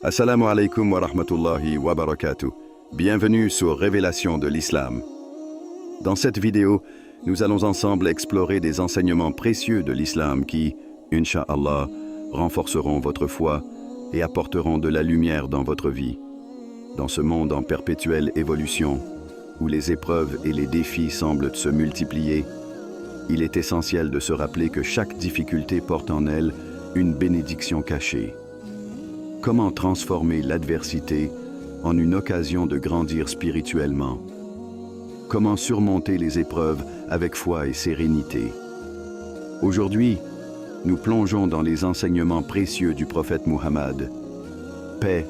Assalamu alaikum wa rahmatullahi wa barakatuh. Bienvenue sur Révélation de l'Islam. Dans cette vidéo, nous allons ensemble explorer des enseignements précieux de l'Islam qui, Inch'Allah, renforceront votre foi et apporteront de la lumière dans votre vie. Dans ce monde en perpétuelle évolution, où les épreuves et les défis semblent se multiplier, il est essentiel de se rappeler que chaque difficulté porte en elle une bénédiction cachée. Comment transformer l'adversité en une occasion de grandir spirituellement? Comment surmonter les épreuves avec foi et sérénité? Aujourd'hui, nous plongeons dans les enseignements précieux du prophète Muhammad, paix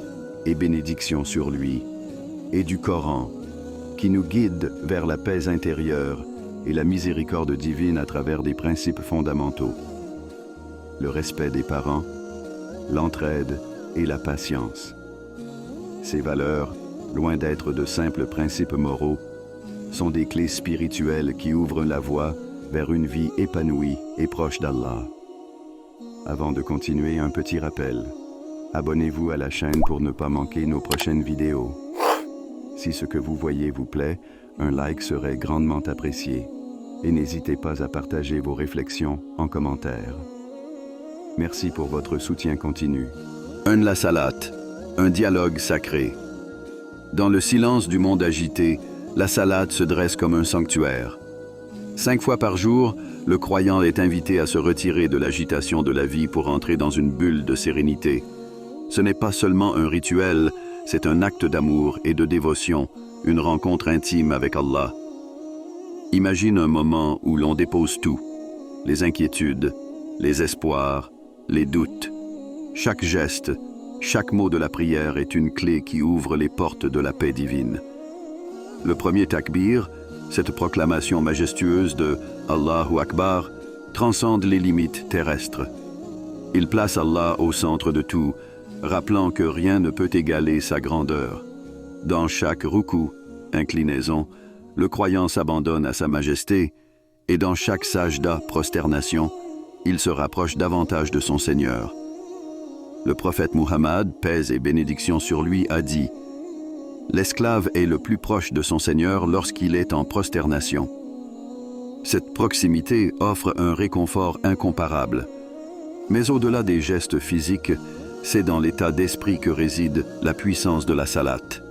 et bénédiction sur lui, et du Coran, qui nous guide vers la paix intérieure et la miséricorde divine à travers des principes fondamentaux: le respect des parents, l'entraide et la patience. Ces valeurs, loin d'être de simples principes moraux, sont des clés spirituelles qui ouvrent la voie vers une vie épanouie et proche d'Allah. Avant de continuer, un petit rappel. Abonnez-vous à la chaîne pour ne pas manquer nos prochaines vidéos. Si ce que vous voyez vous plaît, un like serait grandement apprécié. Et n'hésitez pas à partager vos réflexions en commentaire. Merci pour votre soutien continu. La salat, un dialogue sacré. Dans le silence du monde agité, la salat se dresse comme un sanctuaire. 5 fois par jour, le croyant est invité à se retirer de l'agitation de la vie pour entrer dans une bulle de sérénité. Ce n'est pas seulement un rituel, c'est un acte d'amour et de dévotion, une rencontre intime avec Allah. Imagine un moment où l'on dépose tout, les inquiétudes, les espoirs, les doutes. Chaque geste, chaque mot de la prière est une clé qui ouvre les portes de la paix divine. Le premier takbir, cette proclamation majestueuse de Allahu Akbar, transcende les limites terrestres. Il place Allah au centre de tout, rappelant que rien ne peut égaler sa grandeur. Dans chaque ruku, inclinaison, le croyant s'abandonne à sa majesté, et dans chaque sajda, prosternation, il se rapproche davantage de son Seigneur. Le prophète Muhammad, paix et bénédiction sur lui, a dit: l'esclave est le plus proche de son Seigneur lorsqu'il est en prosternation. Cette proximité offre un réconfort incomparable. Mais au-delà des gestes physiques, c'est dans l'état d'esprit que réside la puissance de la salat.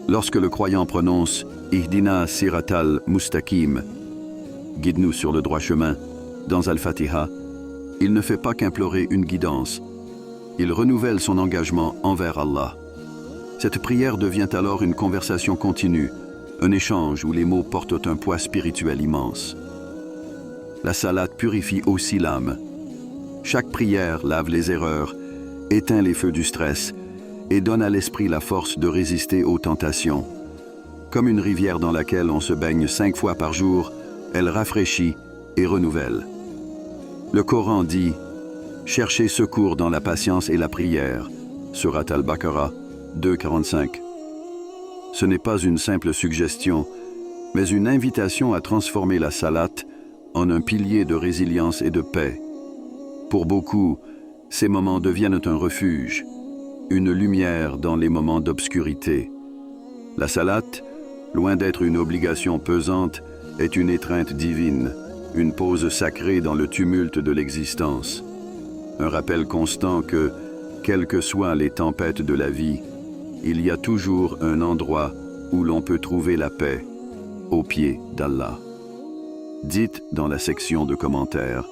Lorsque le croyant prononce « Ihdina siratal mustaqim » « Guide-nous sur le droit chemin » dans Al-Fatiha, il ne fait pas qu'implorer une guidance. Il renouvelle son engagement envers Allah. Cette prière devient alors une conversation continue, un échange où les mots portent un poids spirituel immense. La salat purifie aussi l'âme. Chaque prière lave les erreurs, éteint les feux du stress et donne à l'esprit la force de résister aux tentations. Comme une rivière dans laquelle on se baigne 5 fois par jour, elle rafraîchit et renouvelle. Le Coran dit « Cherchez secours dans la patience et la prière » Surat Al-Baqarah 2,45. Ce n'est pas une simple suggestion, mais une invitation à transformer la salat en un pilier de résilience et de paix. Pour beaucoup, ces moments deviennent un refuge, une lumière dans les moments d'obscurité. La salat, loin d'être une obligation pesante, est une étreinte divine, une pause sacrée dans le tumulte de l'existence. Un rappel constant que, quelles que soient les tempêtes de la vie, il y a toujours un endroit où l'on peut trouver la paix, aux pieds d'Allah. Dites dans la section de commentaires: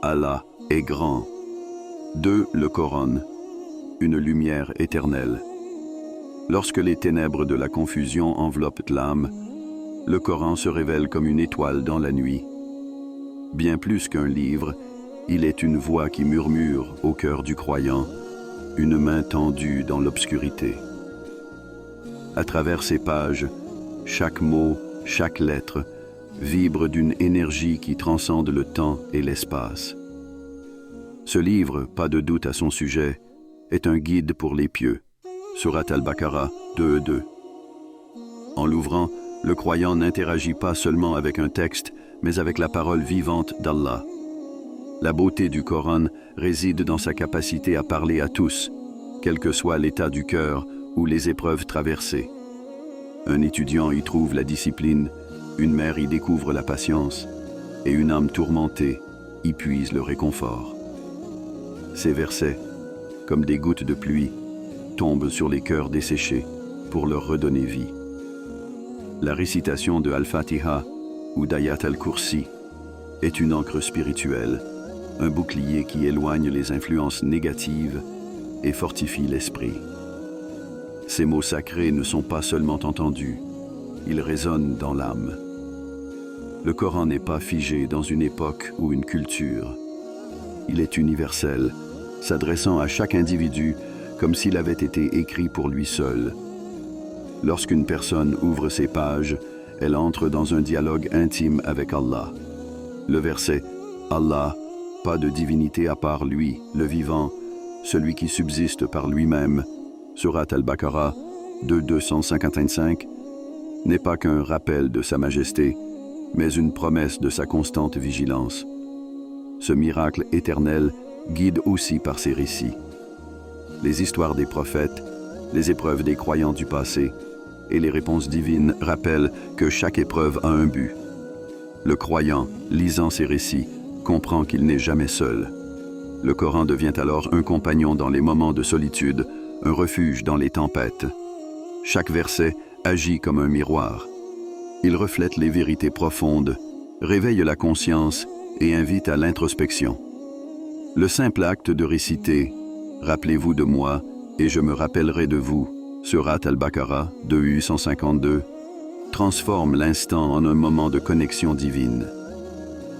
Allah est grand. 2. Le Coran, une lumière éternelle. Lorsque les ténèbres de la confusion enveloppent l'âme, le Coran se révèle comme une étoile dans la nuit. Bien plus qu'un livre, il est une voix qui murmure au cœur du croyant, une main tendue dans l'obscurité. À travers ces pages, chaque mot, chaque lettre, vibre d'une énergie qui transcende le temps et l'espace. Ce livre, pas de doute à son sujet, est un guide pour les pieux. Surat Al-Baqarah 2:2. En l'ouvrant, le croyant n'interagit pas seulement avec un texte, mais avec la parole vivante d'Allah. La beauté du Coran réside dans sa capacité à parler à tous, quel que soit l'état du cœur ou les épreuves traversées. Un étudiant y trouve la discipline, une mère y découvre la patience, et une âme tourmentée y puise le réconfort. Ces versets, comme des gouttes de pluie, tombent sur les cœurs desséchés pour leur redonner vie. La récitation de Al-Fatiha ou d'Ayat al-Kursi est une encre spirituelle, un bouclier qui éloigne les influences négatives et fortifie l'esprit. Ces mots sacrés ne sont pas seulement entendus, ils résonnent dans l'âme. Le Coran n'est pas figé dans une époque ou une culture. Il est universel, s'adressant à chaque individu comme s'il avait été écrit pour lui seul. Lorsqu'une personne ouvre ses pages, elle entre dans un dialogue intime avec Allah. Le verset « Allah, pas de divinité à part lui, le vivant, celui qui subsiste par lui-même » Surat al-Baqarah 2:255 n'est pas qu'un rappel de sa majesté, mais une promesse de sa constante vigilance. Ce miracle éternel guide aussi par ses récits. Les histoires des prophètes, les épreuves des croyants du passé et les réponses divines rappellent que chaque épreuve a un but. Le croyant, lisant ces récits, comprend qu'il n'est jamais seul. Le Coran devient alors un compagnon dans les moments de solitude, un refuge dans les tempêtes. Chaque verset agit comme un miroir. Il reflète les vérités profondes, réveille la conscience et invite à l'introspection. Le simple acte de réciter « Rappelez-vous de moi et je me rappellerai de vous » Surat al-Baqarah 2:852 transforme l'instant en un moment de connexion divine.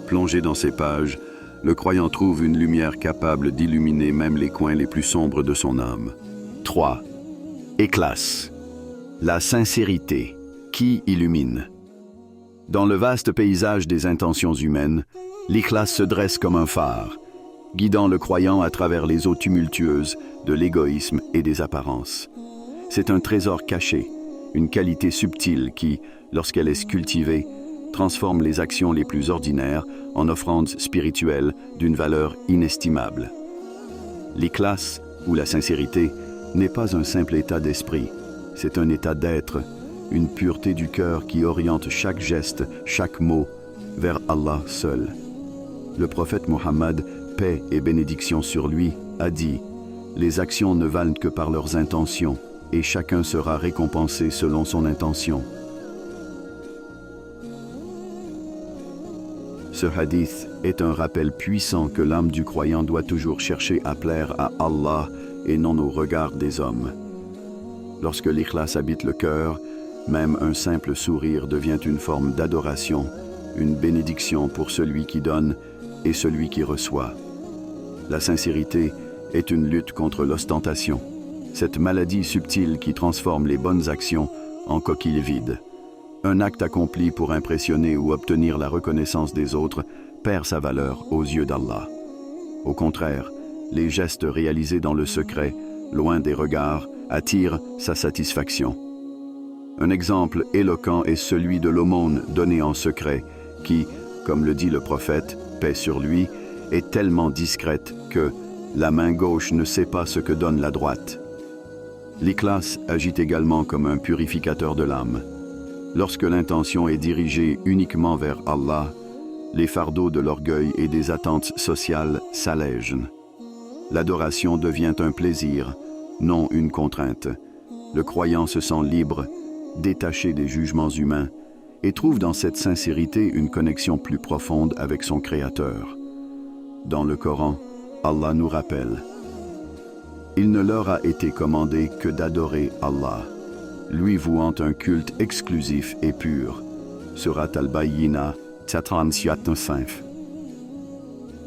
Plongé dans ces pages, le croyant trouve une lumière capable d'illuminer même les coins les plus sombres de son âme. 3. Ikhlas. La sincérité qui illumine. Dans le vaste paysage des intentions humaines, l'ikhlas se dresse comme un phare, guidant le croyant à travers les eaux tumultueuses de l'égoïsme et des apparences. C'est un trésor caché, une qualité subtile qui, lorsqu'elle est cultivée, transforme les actions les plus ordinaires en offrandes spirituelles d'une valeur inestimable. L'ikhlas, ou la sincérité, n'est pas un simple état d'esprit, c'est un état d'être, une pureté du cœur qui oriente chaque geste, chaque mot, vers Allah seul. Le prophète Mohammed, paix et bénédiction sur lui, a dit « Les actions ne valent que par leurs intentions, et chacun sera récompensé selon son intention. » Ce hadith est un rappel puissant que l'âme du croyant doit toujours chercher à plaire à Allah et non au regard des hommes. Lorsque l'ikhlas habite le cœur, même un simple sourire devient une forme d'adoration, une bénédiction pour celui qui donne et celui qui reçoit. La sincérité est une lutte contre l'ostentation, cette maladie subtile qui transforme les bonnes actions en coquilles vides. Un acte accompli pour impressionner ou obtenir la reconnaissance des autres perd sa valeur aux yeux d'Allah. Au contraire, les gestes réalisés dans le secret, loin des regards, attirent sa satisfaction. Un exemple éloquent est celui de l'aumône donnée en secret, qui, comme le dit le prophète, paix sur lui, est tellement discrète que la main gauche ne sait pas ce que donne la droite. L'ikhlas agit également comme un purificateur de l'âme. Lorsque l'intention est dirigée uniquement vers Allah, les fardeaux de l'orgueil et des attentes sociales s'allègent. L'adoration devient un plaisir, non une contrainte. Le croyant se sent libre, détaché des jugements humains, et trouve dans cette sincérité une connexion plus profonde avec son Créateur. Dans le Coran, Allah nous rappelle « Il ne leur a été commandé que d'adorer Allah, lui vouant un culte exclusif et pur. » Surat al-Bayyinah 37:5.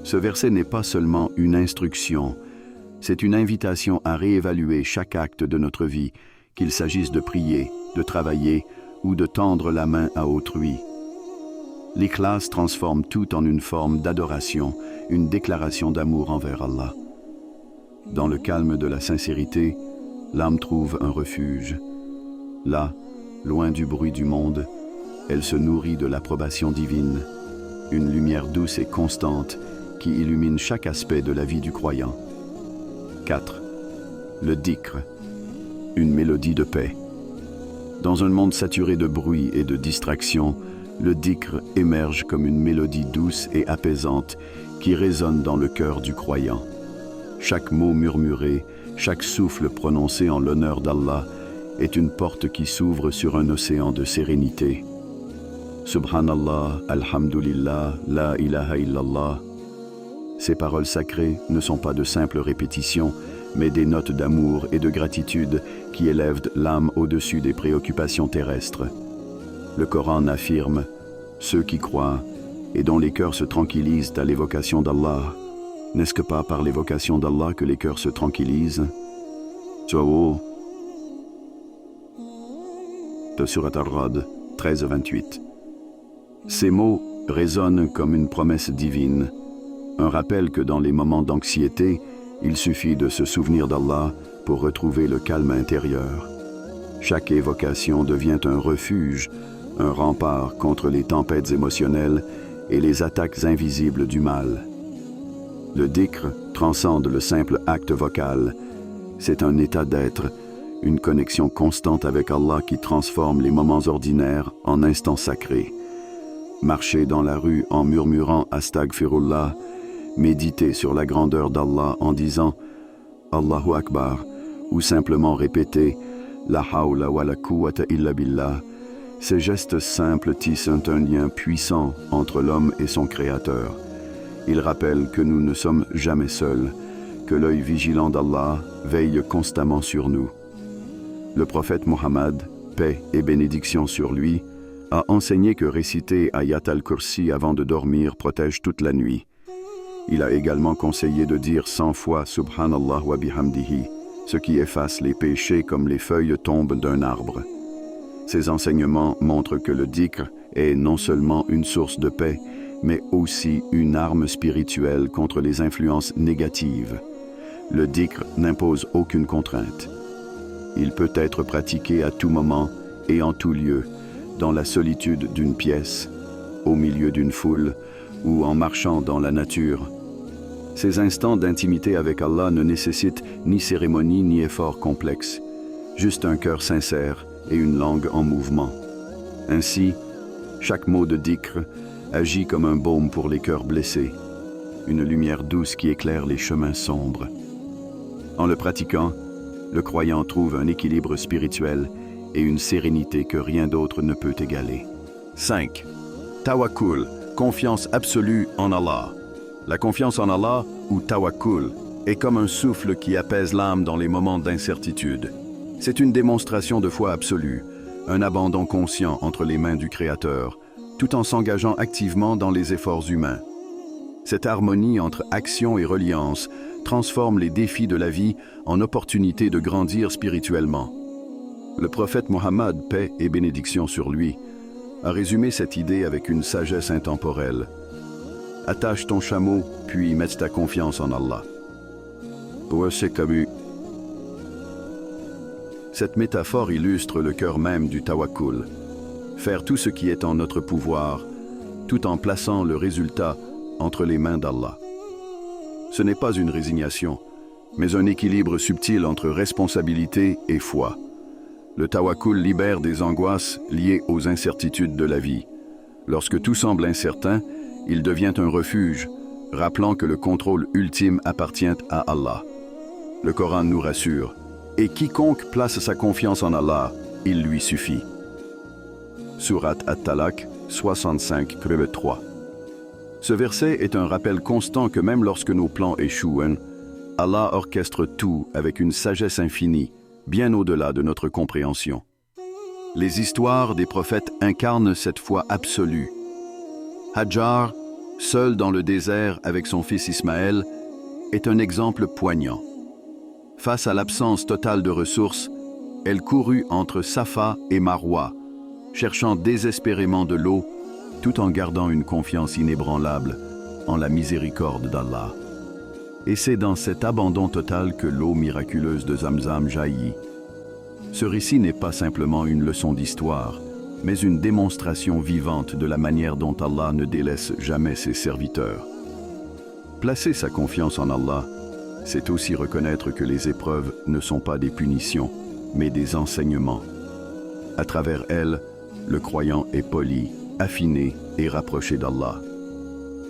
Ce verset n'est pas seulement une instruction, c'est une invitation à réévaluer chaque acte de notre vie, qu'il s'agisse de prier, de travailler ou de tendre la main à autrui. L'ikhlas transforme tout en une forme d'adoration, une déclaration d'amour envers Allah. Dans le calme de la sincérité, l'âme trouve un refuge. Là, loin du bruit du monde, elle se nourrit de l'approbation divine, une lumière douce et constante qui illumine chaque aspect de la vie du croyant. 4. Le dhikr, une mélodie de paix. Dans un monde saturé de bruit et de distractions, le dhikr émerge comme une mélodie douce et apaisante qui résonne dans le cœur du croyant. Chaque mot murmuré, chaque souffle prononcé en l'honneur d'Allah est une porte qui s'ouvre sur un océan de sérénité. Subhanallah, Alhamdulillah, La ilaha illallah. Ces paroles sacrées ne sont pas de simples répétitions, mais des notes d'amour et de gratitude qui élèvent l'âme au-dessus des préoccupations terrestres. Le Coran affirme « Ceux qui croient et dont les cœurs se tranquillisent à l'évocation d'Allah. N'est-ce que pas par l'évocation d'Allah que les cœurs se tranquillisent ?» de Surat Ar-Ra'd 13-28. Ces mots résonnent comme une promesse divine, un rappel que dans les moments d'anxiété, il suffit de se souvenir d'Allah pour retrouver le calme intérieur. Chaque évocation devient un refuge, un rempart contre les tempêtes émotionnelles et les attaques invisibles du mal. Le dhikr transcende le simple acte vocal. C'est un état d'être, une connexion constante avec Allah qui transforme les moments ordinaires en instants sacrés. Marcher dans la rue en murmurant Astaghfirullah, méditer sur la grandeur d'Allah en disant Allahu Akbar ou simplement répéter La hawla wa la quwwata illa billah. Ces gestes simples tissent un lien puissant entre l'homme et son Créateur. Ils rappellent que nous ne sommes jamais seuls, que l'œil vigilant d'Allah veille constamment sur nous. Le prophète Mohammed, paix et bénédiction sur lui, a enseigné que réciter Ayat al-Kursi avant de dormir protège toute la nuit. Il a également conseillé de dire 100 fois Subhanallah wa bihamdihi, ce qui efface les péchés comme les feuilles tombent d'un arbre. Ces enseignements montrent que le dhikr est non seulement une source de paix, mais aussi une arme spirituelle contre les influences négatives. Le dhikr n'impose aucune contrainte. Il peut être pratiqué à tout moment et en tout lieu, dans la solitude d'une pièce, au milieu d'une foule ou en marchant dans la nature. Ces instants d'intimité avec Allah ne nécessitent ni cérémonie ni effort complexe, juste un cœur sincère et une langue en mouvement. Ainsi, chaque mot de dhikr agit comme un baume pour les cœurs blessés, une lumière douce qui éclaire les chemins sombres. En le pratiquant, le croyant trouve un équilibre spirituel et une sérénité que rien d'autre ne peut égaler. 5. Tawakkul, confiance absolue en Allah. La confiance en Allah, ou tawakkul, est comme un souffle qui apaise l'âme dans les moments d'incertitude. C'est une démonstration de foi absolue, un abandon conscient entre les mains du Créateur, tout en s'engageant activement dans les efforts humains. Cette harmonie entre action et reliance transforme les défis de la vie en opportunités de grandir spirituellement. Le prophète Mohammed, paix et bénédiction sur lui, a résumé cette idée avec une sagesse intemporelle. Attache ton chameau, puis mets ta confiance en Allah. Cette métaphore illustre le cœur même du tawakkul. Faire tout ce qui est en notre pouvoir, tout en plaçant le résultat entre les mains d'Allah. Ce n'est pas une résignation, mais un équilibre subtil entre responsabilité et foi. Le tawakkul libère des angoisses liées aux incertitudes de la vie. Lorsque tout semble incertain, il devient un refuge, rappelant que le contrôle ultime appartient à Allah. Le Coran nous rassure, et quiconque place sa confiance en Allah, il lui suffit. Surat At-Talaq 65-3. Ce verset est un rappel constant que même lorsque nos plans échouent, Allah orchestre tout avec une sagesse infinie, bien au-delà de notre compréhension. Les histoires des prophètes incarnent cette foi absolue. Hajar, seul dans le désert avec son fils Ismaël, est un exemple poignant. Face à l'absence totale de ressources, elle courut entre Safa et Marwa, cherchant désespérément de l'eau, tout en gardant une confiance inébranlable en la miséricorde d'Allah. Et c'est dans cet abandon total que l'eau miraculeuse de Zamzam jaillit. Ce récit n'est pas simplement une leçon d'histoire, mais une démonstration vivante de la manière dont Allah ne délaisse jamais ses serviteurs. Placer sa confiance en Allah, c'est aussi reconnaître que les épreuves ne sont pas des punitions, mais des enseignements. À travers elles, le croyant est poli, affiné et rapproché d'Allah.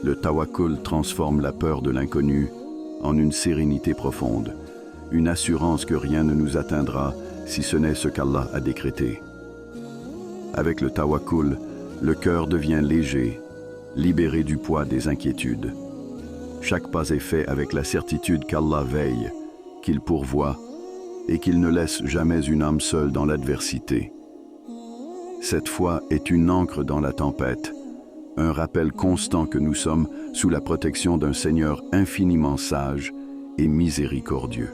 Le tawakkul transforme la peur de l'inconnu en une sérénité profonde, une assurance que rien ne nous atteindra si ce n'est ce qu'Allah a décrété. Avec le tawakkul, le cœur devient léger, libéré du poids des inquiétudes. Chaque pas est fait avec la certitude qu'Allah veille, qu'il pourvoit et qu'il ne laisse jamais une âme seule dans l'adversité. Cette foi est une ancre dans la tempête, un rappel constant que nous sommes sous la protection d'un Seigneur infiniment sage et miséricordieux.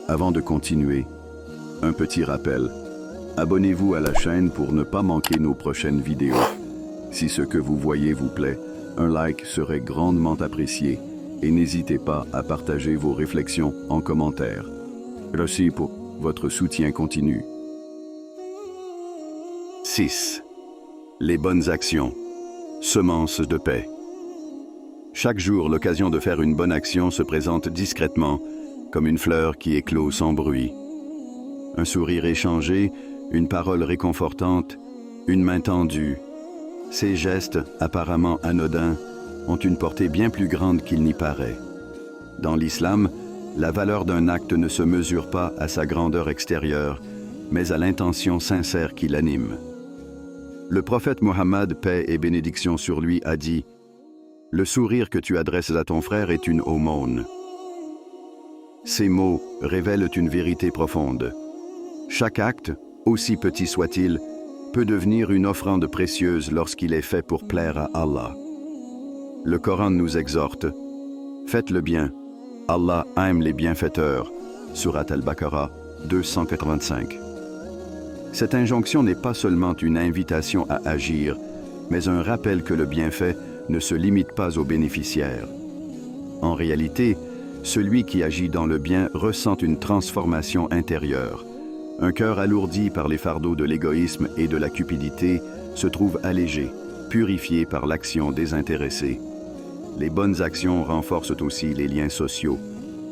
Avant de continuer, un petit rappel. Abonnez-vous à la chaîne pour ne pas manquer nos prochaines vidéos. Si ce que vous voyez vous plaît, un like serait grandement apprécié et n'hésitez pas à partager vos réflexions en commentaire. Merci pour votre soutien continu. 6. Les bonnes actions. Semences de paix. Chaque jour, l'occasion de faire une bonne action se présente discrètement, comme une fleur qui éclot sans bruit. Un sourire échangé, une parole réconfortante, une main tendue. Ces gestes, apparemment anodins, ont une portée bien plus grande qu'il n'y paraît. Dans l'islam, la valeur d'un acte ne se mesure pas à sa grandeur extérieure, mais à l'intention sincère qui l'anime. Le prophète Mohammed, paix et bénédiction sur lui, a dit « Le sourire que tu adresses à ton frère est une aumône. » Ces mots révèlent une vérité profonde. Chaque acte, aussi petit soit-il, peut devenir une offrande précieuse lorsqu'il est fait pour plaire à Allah. Le Coran nous exhorte « Faites le bien, Allah aime les bienfaiteurs » Surat Al-Baqarah 285. Cette injonction n'est pas seulement une invitation à agir, mais un rappel que le bienfait ne se limite pas aux bénéficiaires. En réalité, celui qui agit dans le bien ressent une transformation intérieure. Un cœur alourdi par les fardeaux de l'égoïsme et de la cupidité se trouve allégé, purifié par l'action désintéressée. Les bonnes actions renforcent aussi les liens sociaux.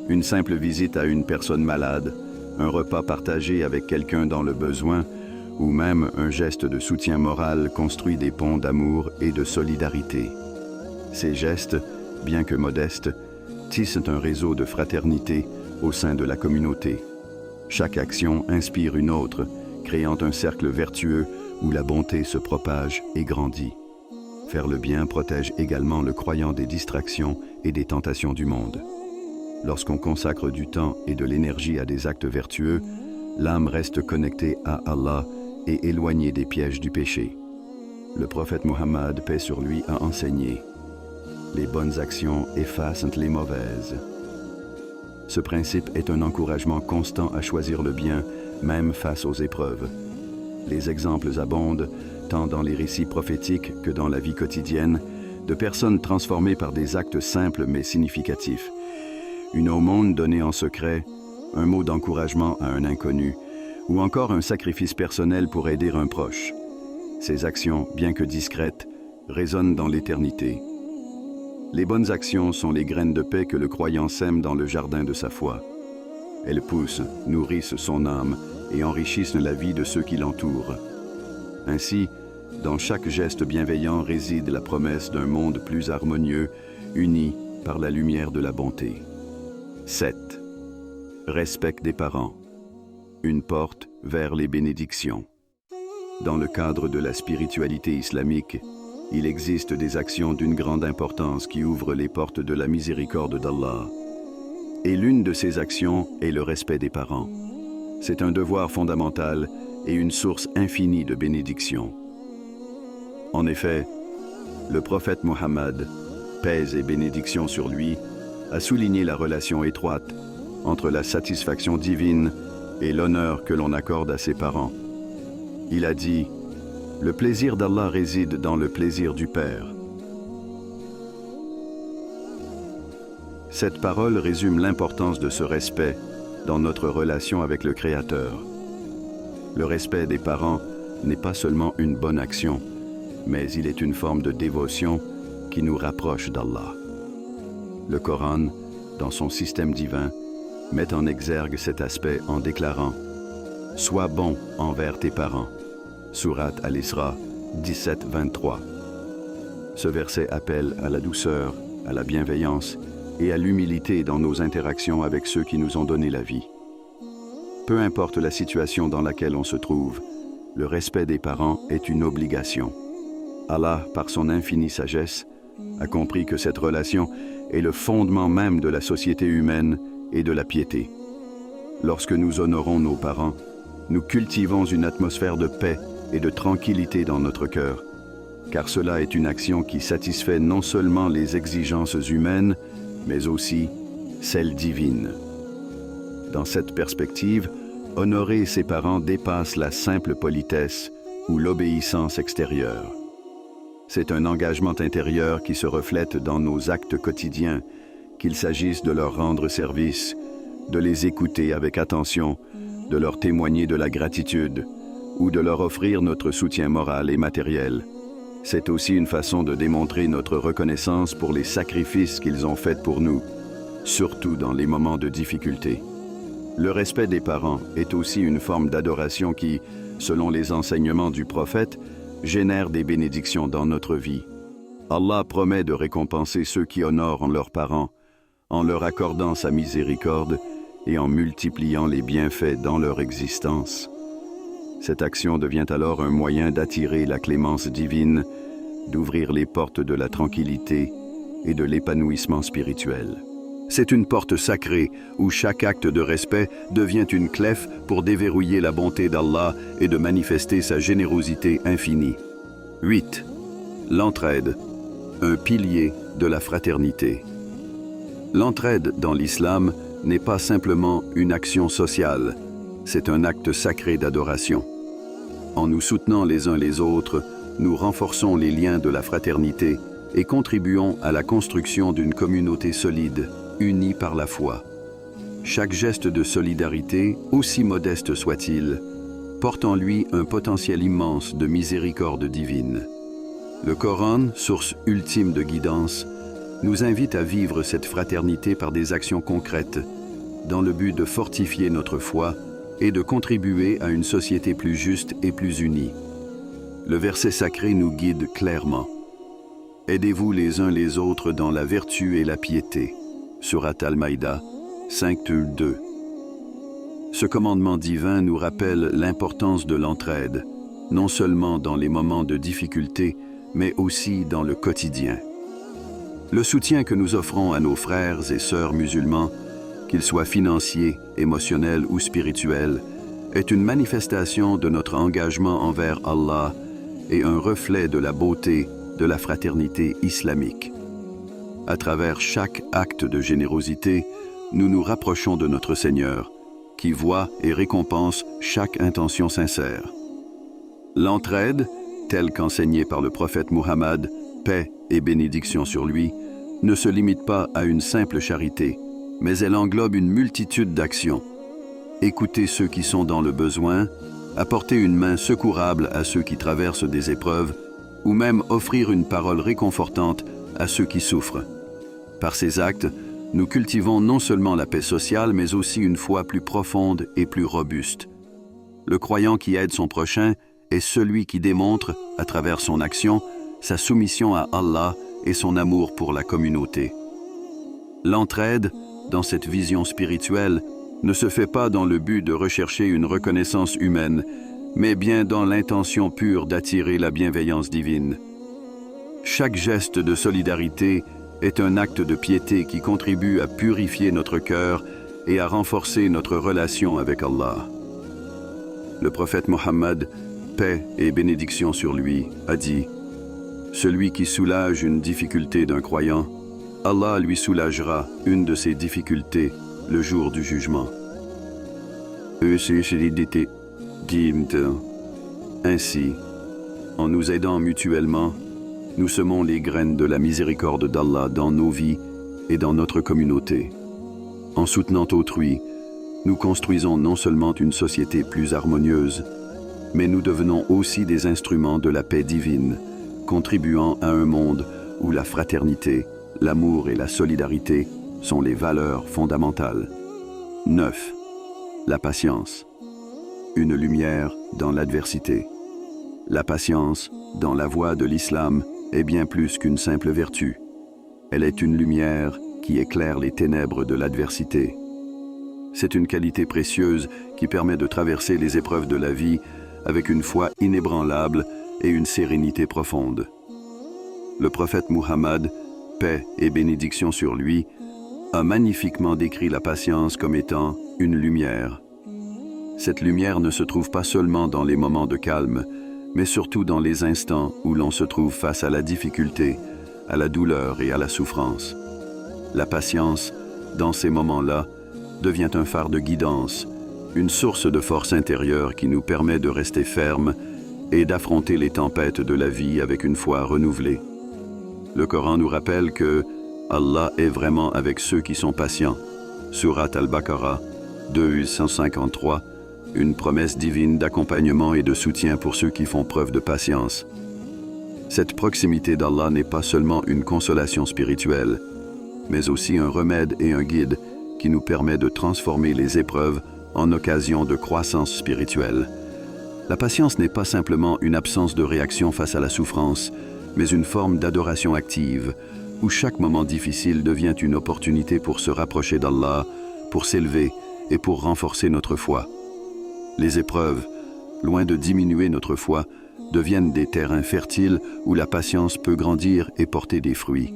Une simple visite à une personne malade, un repas partagé avec quelqu'un dans le besoin, ou même un geste de soutien moral construit des ponts d'amour et de solidarité. Ces gestes, bien que modestes, tissent un réseau de fraternité au sein de la communauté. Chaque action inspire une autre, créant un cercle vertueux où la bonté se propage et grandit. Faire le bien protège également le croyant des distractions et des tentations du monde. Lorsqu'on consacre du temps et de l'énergie à des actes vertueux, l'âme reste connectée à Allah et éloignée des pièges du péché. Le prophète Mohammed, paix sur lui, a enseigné « Les bonnes actions effacent les mauvaises ». Ce principe est un encouragement constant à choisir le bien, même face aux épreuves. Les exemples abondent, tant dans les récits prophétiques que dans la vie quotidienne, de personnes transformées par des actes simples mais significatifs. Une aumône donnée en secret, un mot d'encouragement à un inconnu, ou encore un sacrifice personnel pour aider un proche. Ces actions, bien que discrètes, résonnent dans l'éternité. Les bonnes actions sont les graines de paix que le croyant sème dans le jardin de sa foi. Elles poussent, nourrissent son âme et enrichissent la vie de ceux qui l'entourent. Ainsi, dans chaque geste bienveillant réside la promesse d'un monde plus harmonieux, uni par la lumière de la bonté. 7. Respect des parents. Une porte vers les bénédictions. Dans le cadre de la spiritualité islamique, il existe des actions d'une grande importance qui ouvrent les portes de la miséricorde d'Allah. Et l'une de ces actions est le respect des parents. C'est un devoir fondamental et une source infinie de bénédictions. En effet, le prophète Mohammed, paix et bénédictions sur lui, a souligné la relation étroite entre la satisfaction divine et l'honneur que l'on accorde à ses parents. Il a dit « Le plaisir d'Allah réside dans le plaisir du Père ». Cette parole résume l'importance de ce respect dans notre relation avec le Créateur. Le respect des parents n'est pas seulement une bonne action, mais il est une forme de dévotion qui nous rapproche d'Allah. Le Coran, dans son système divin, met en exergue cet aspect en déclarant « Sois bon envers tes parents ». Sourate Al-Isra 17-23. Ce verset appelle à la douceur, à la bienveillance et à l'humilité dans nos interactions avec ceux qui nous ont donné la vie. Peu importe la situation dans laquelle on se trouve, le respect des parents est une obligation. Allah, par son infinie sagesse, a compris que cette relation est le fondement même de la société humaine et de la piété. Lorsque nous honorons nos parents, nous cultivons une atmosphère de paix et de tranquillité dans notre cœur, car cela est une action qui satisfait non seulement les exigences humaines, mais aussi celles divines. Dans cette perspective, honorer ses parents dépasse la simple politesse ou l'obéissance extérieure. C'est un engagement intérieur qui se reflète dans nos actes quotidiens, qu'il s'agisse de leur rendre service, de les écouter avec attention, de leur témoigner de la gratitude ou de leur offrir notre soutien moral et matériel. C'est aussi une façon de démontrer notre reconnaissance pour les sacrifices qu'ils ont faits pour nous, surtout dans les moments de difficulté. Le respect des parents est aussi une forme d'adoration qui, selon les enseignements du prophète, génère des bénédictions dans notre vie. Allah promet de récompenser ceux qui honorent leurs parents, en leur accordant sa miséricorde et en multipliant les bienfaits dans leur existence. Cette action devient alors un moyen d'attirer la clémence divine, d'ouvrir les portes de la tranquillité et de l'épanouissement spirituel. C'est une porte sacrée où chaque acte de respect devient une clef pour déverrouiller la bonté d'Allah et de manifester sa générosité infinie. 8. L'entraide, un pilier de la fraternité. L'entraide dans l'islam n'est pas simplement une action sociale, c'est un acte sacré d'adoration. En nous soutenant les uns les autres, nous renforçons les liens de la fraternité et contribuons à la construction d'une communauté solide, unie par la foi. Chaque geste de solidarité, aussi modeste soit-il, porte en lui un potentiel immense de miséricorde divine. Le Coran, source ultime de guidance, nous invite à vivre cette fraternité par des actions concrètes, dans le but de fortifier notre foi et de contribuer à une société plus juste et plus unie. Le verset sacré nous guide clairement. Aidez-vous les uns les autres dans la vertu et la piété. Sourate Al-Maïda 5-2. Ce commandement divin nous rappelle l'importance de l'entraide, non seulement dans les moments de difficulté, mais aussi dans le quotidien. Le soutien que nous offrons à nos frères et sœurs musulmans, qu'ils soient financiers, émotionnels ou spirituels, est une manifestation de notre engagement envers Allah et un reflet de la beauté de la fraternité islamique. À travers chaque acte de générosité, nous nous rapprochons de notre Seigneur, qui voit et récompense chaque intention sincère. L'entraide, telle qu'enseignée par le prophète Muhammad, paix et bénédiction sur lui, ne se limite pas à une simple charité, mais elle englobe une multitude d'actions. Écouter ceux qui sont dans le besoin, apporter une main secourable à ceux qui traversent des épreuves, ou même offrir une parole réconfortante à ceux qui souffrent. Par ces actes, nous cultivons non seulement la paix sociale, mais aussi une foi plus profonde et plus robuste. Le croyant qui aide son prochain est celui qui démontre, à travers son action, sa soumission à Allah et son amour pour la communauté. L'entraide, dans cette vision spirituelle, ne se fait pas dans le but de rechercher une reconnaissance humaine, mais bien dans l'intention pure d'attirer la bienveillance divine. Chaque geste de solidarité est un acte de piété qui contribue à purifier notre cœur et à renforcer notre relation avec Allah. Le prophète Mohammed, paix et bénédiction sur lui, a dit « Celui qui soulage une difficulté d'un croyant, Allah lui soulagera une de ses difficultés le jour du jugement. » Ainsi, en nous aidant mutuellement, nous semons les graines de la miséricorde d'Allah dans nos vies et dans notre communauté. En soutenant autrui, nous construisons non seulement une société plus harmonieuse, mais nous devenons aussi des instruments de la paix divine, contribuant à un monde où la fraternité, l'amour et la solidarité sont les valeurs fondamentales. 9. La patience. Une lumière dans l'adversité. La patience, dans la voie de l'islam, est bien plus qu'une simple vertu. Elle est une lumière qui éclaire les ténèbres de l'adversité. C'est une qualité précieuse qui permet de traverser les épreuves de la vie avec une foi inébranlable et une sérénité profonde. Le prophète Muhammad, paix et bénédiction sur lui, a magnifiquement décrit la patience comme étant une lumière. Cette lumière ne se trouve pas seulement dans les moments de calme, mais surtout dans les instants où l'on se trouve face à la difficulté, à la douleur et à la souffrance. La patience, dans ces moments-là, devient un phare de guidance, une source de force intérieure qui nous permet de rester fermes et d'affronter les tempêtes de la vie avec une foi renouvelée. Le Coran nous rappelle que Allah est vraiment avec ceux qui sont patients. Surat Al-Baqarah 253, une promesse divine d'accompagnement et de soutien pour ceux qui font preuve de patience. Cette proximité d'Allah n'est pas seulement une consolation spirituelle, mais aussi un remède et un guide qui nous permet de transformer les épreuves en occasion de croissance spirituelle. La patience n'est pas simplement une absence de réaction face à la souffrance, mais une forme d'adoration active, où chaque moment difficile devient une opportunité pour se rapprocher d'Allah, pour s'élever et pour renforcer notre foi. Les épreuves, loin de diminuer notre foi, deviennent des terrains fertiles où la patience peut grandir et porter des fruits.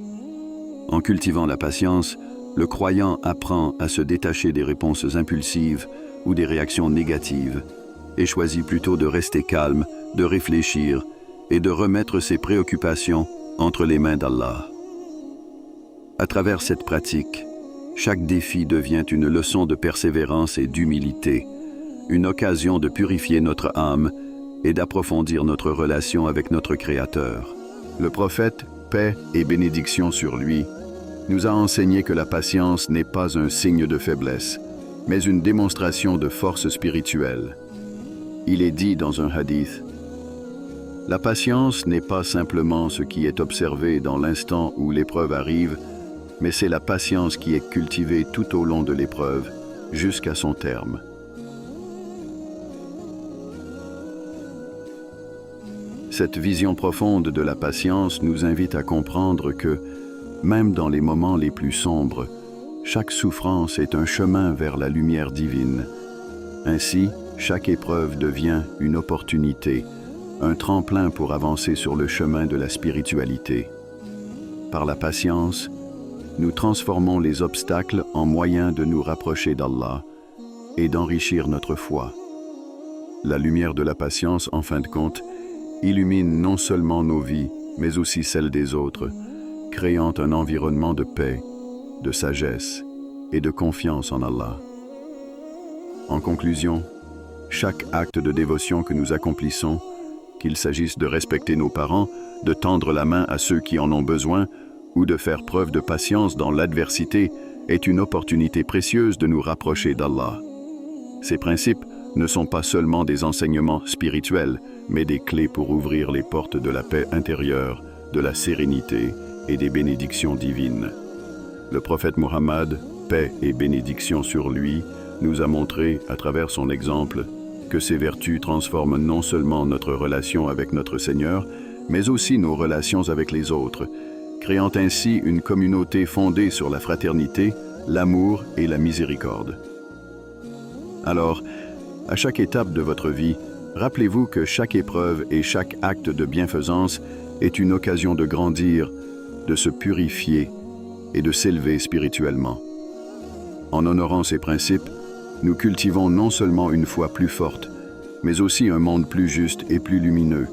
En cultivant la patience, le croyant apprend à se détacher des réponses impulsives ou des réactions négatives et choisit plutôt de rester calme, de réfléchir et de remettre ses préoccupations entre les mains d'Allah. À travers cette pratique, chaque défi devient une leçon de persévérance et d'humilité, une occasion de purifier notre âme et d'approfondir notre relation avec notre Créateur. Le prophète, paix et bénédiction sur lui, nous a enseigné que la patience n'est pas un signe de faiblesse, mais une démonstration de force spirituelle. Il est dit dans un hadith, « La patience n'est pas simplement ce qui est observé dans l'instant où l'épreuve arrive, mais c'est la patience qui est cultivée tout au long de l'épreuve, jusqu'à son terme. » Cette vision profonde de la patience nous invite à comprendre que, même dans les moments les plus sombres, chaque souffrance est un chemin vers la lumière divine. Ainsi, chaque épreuve devient une opportunité, un tremplin pour avancer sur le chemin de la spiritualité. Par la patience, nous transformons les obstacles en moyens de nous rapprocher d'Allah et d'enrichir notre foi. La lumière de la patience, en fin de compte, illumine non seulement nos vies, mais aussi celles des autres, créant un environnement de paix, de sagesse et de confiance en Allah. En conclusion, chaque acte de dévotion que nous accomplissons, qu'il s'agisse de respecter nos parents, de tendre la main à ceux qui en ont besoin, ou de faire preuve de patience dans l'adversité, est une opportunité précieuse de nous rapprocher d'Allah. Ces principes ne sont pas seulement des enseignements spirituels, mais des clés pour ouvrir les portes de la paix intérieure, de la sérénité et des bénédictions divines. Le prophète Muhammad, paix et bénédiction sur lui, nous a montré, à travers son exemple, que ces vertus transforment non seulement notre relation avec notre Seigneur, mais aussi nos relations avec les autres, créant ainsi une communauté fondée sur la fraternité, l'amour et la miséricorde. Alors, à chaque étape de votre vie, rappelez-vous que chaque épreuve et chaque acte de bienfaisance est une occasion de grandir, de se purifier et de s'élever spirituellement. En honorant ces principes, nous cultivons non seulement une foi plus forte, mais aussi un monde plus juste et plus lumineux.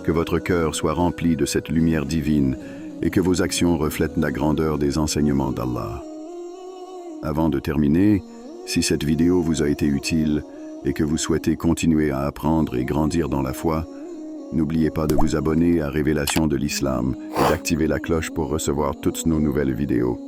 Que votre cœur soit rempli de cette lumière divine et que vos actions reflètent la grandeur des enseignements d'Allah. Avant de terminer, si cette vidéo vous a été utile et que vous souhaitez continuer à apprendre et grandir dans la foi, n'oubliez pas de vous abonner à Révélation de l'Islam et d'activer la cloche pour recevoir toutes nos nouvelles vidéos.